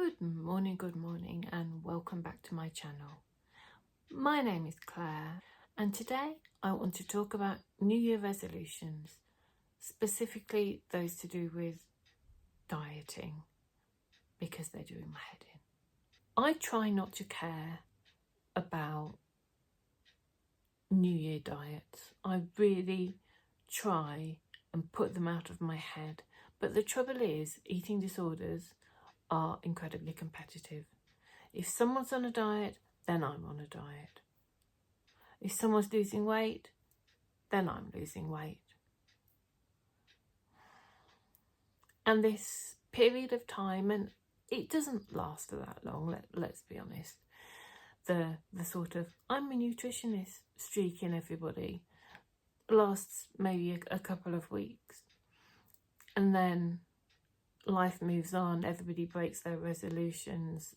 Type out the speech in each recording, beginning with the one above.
Good morning, and welcome back to my channel. My name is Claire, and today I want to talk about New Year resolutions, specifically those to do with dieting, because they're doing my head in. I try not to care about New Year diets. I really try and put them out of my head, but the trouble is, eating disorders are incredibly competitive. If someone's on a diet, then I'm on a diet. If someone's losing weight, then I'm losing weight. And this period of time, and it doesn't last that long, let's be honest, the sort of I'm a nutritionist streak in everybody lasts maybe a couple of weeks, and then life moves on, everybody breaks their resolutions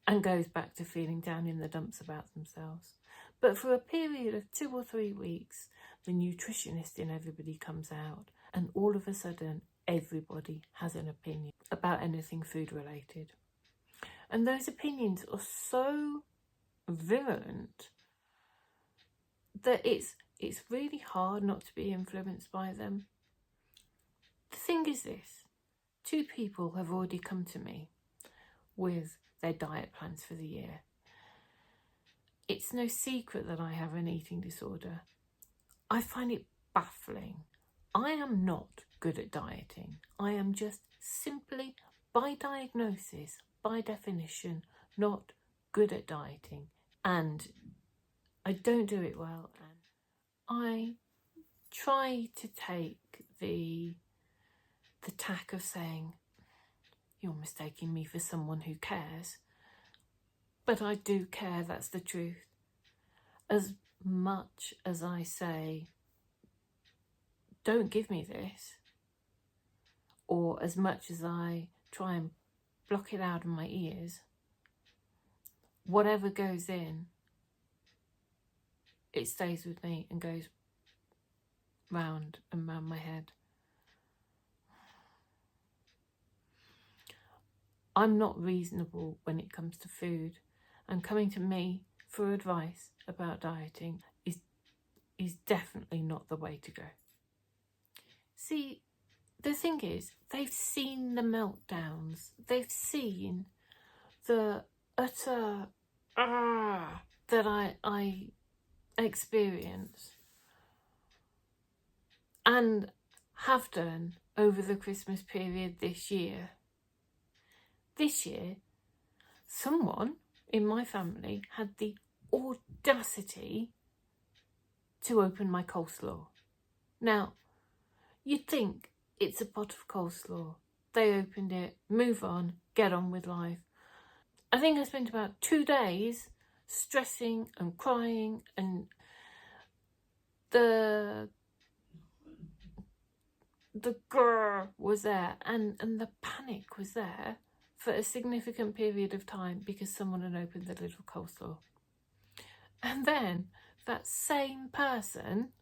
and goes back to feeling down in the dumps about themselves. But for a period of 2 or 3 weeks, the nutritionist in everybody comes out, and all of a sudden everybody has an opinion about anything food related. And those opinions are so virulent that it's really hard not to be influenced by them. The thing is this: 2 people have already come to me with their diet plans for the year. It's no secret that I have an eating disorder. I find it baffling. I am not good at dieting. I am just simply, by diagnosis, by definition, not good at dieting. And I don't do it well. And I try to take the tack of saying, you're mistaking me for someone who cares. But I do care, that's the truth. As much as I say, don't give me this, or as much as I try and block it out of my ears, whatever goes in, it stays with me and goes round and round my head. I'm not reasonable when it comes to food, and coming to me for advice about dieting is definitely not the way to go. See, the thing is, they've seen the meltdowns, they've seen the utter that I experience and have done over the Christmas period this year. This year, someone in my family had the audacity to open my coleslaw. Now, you'd think it's a pot of coleslaw. They opened it, move on, get on with life. I think I spent about 2 days stressing and crying, and the grrr was there, and the panic was there for a significant period of time because someone had opened the little coleslaw. And then that same person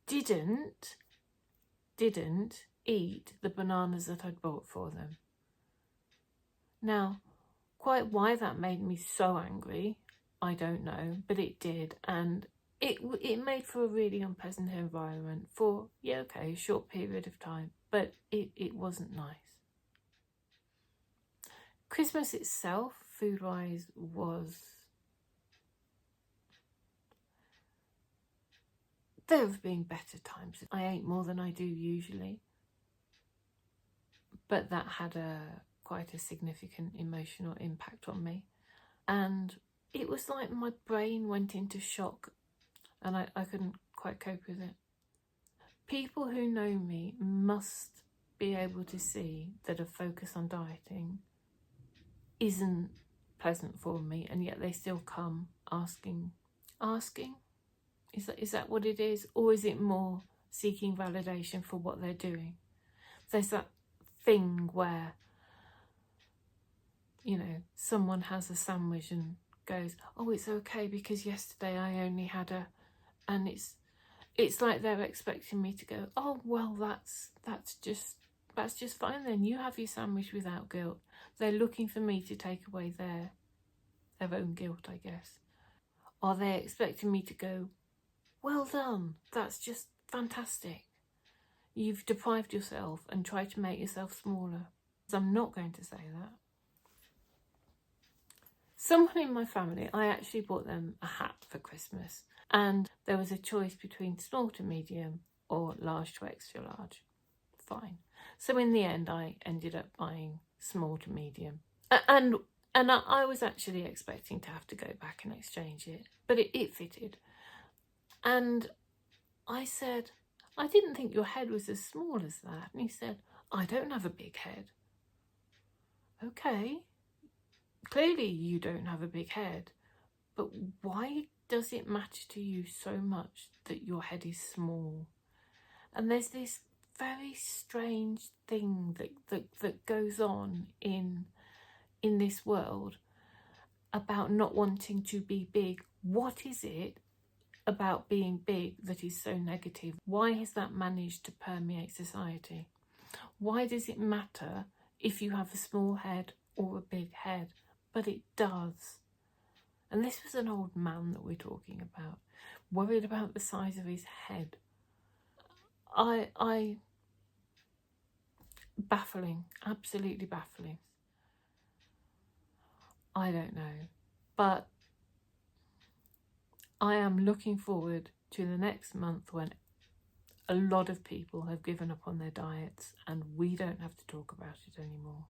didn't eat the bananas that I'd bought for them. Now, quite why that made me so angry, I don't know, but it did, and it made for a really unpleasant environment for, a short period of time, but it wasn't nice. Christmas itself, food-wise, there have been better times. I ate more than I do usually, but that had quite a significant emotional impact on me. And it was like my brain went into shock, and I couldn't quite cope with it. People who know me must be able to see that a focus on dieting isn't pleasant for me, and yet they still come asking. Is that what it is? Or is it more seeking validation for what they're doing? There's that thing where, someone has a sandwich and goes, oh, it's okay because yesterday I only had and it's like they're expecting me to go, oh, well, that's just That's just fine then. You have your sandwich without guilt. They're looking for me to take away their own guilt, I guess. Are they expecting me to go, well done, that's just fantastic. You've deprived yourself and tried to make yourself smaller. So I'm not going to say that. Someone in my family, I actually bought them a hat for Christmas, and there was a choice between small to medium or large to extra large. Fine. So in the end, I ended up buying small to medium. And I was actually expecting to have to go back and exchange it, but it fitted. And I said, I didn't think your head was as small as that. And he said, I don't have a big head. Okay, clearly you don't have a big head, but why does it matter to you so much that your head is small? And there's this very strange thing that goes on in this world about not wanting to be big. What is it about being big that is so negative? Why has that managed to permeate society? Why does it matter if you have a small head or a big head? But it does. And this was an old man that we're talking about, worried about the size of his head. Baffling, absolutely baffling. I don't know, but I am looking forward to the next month when a lot of people have given up on their diets and we don't have to talk about it anymore.